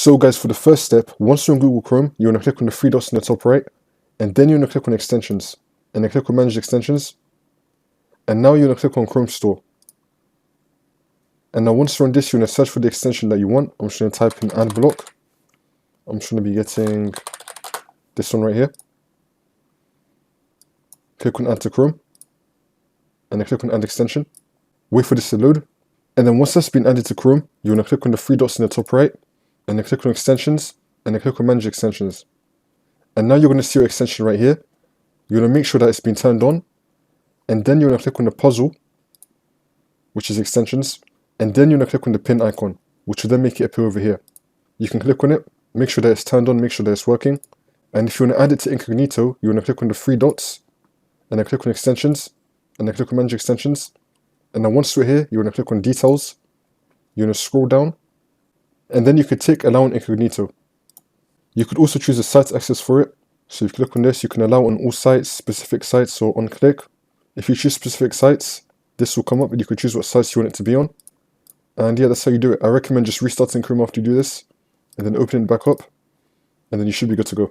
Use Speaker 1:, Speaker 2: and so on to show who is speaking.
Speaker 1: So guys, for the first step, once you're on Google Chrome, you want to click on the three dots in the top right, and then you want to click on extensions, and then click on manage extensions, and now you want to click on Chrome Store. And now once you're on this, you want to search for the extension that you want. I'm just going to type in AdBlock. I'm just going to be getting this one right here. Click on Add to Chrome, and then click on Add Extension. Wait for this to load, and then once that's been added to Chrome, you want to click on the three dots in the top right, and then click on Extensions, and then click on Manage Extensions. And now you're going to see your extension right here. You're going to make sure that it's been turned on, and then you're going to click on the puzzle, which is Extensions, and then you're going to click on the pin icon, which will then make it appear over here. You can click on it, make sure that it's turned on, make sure that it's working. And if you want to add it to Incognito, you want to click on the three dots, and then click on Extensions, and then click on Manage Extensions. And then once we're here, you want to click on Details, you want to scroll down, and then you could tick Allow on Incognito. You could also choose a site access for it. So if you click on this, you can allow on all sites, specific sites, or on click. If you choose specific sites, this will come up and you can choose what sites you want it to be on. And yeah, that's how you do it. I recommend just restarting Chrome after you do this, and then opening it back up, and then you should be good to go.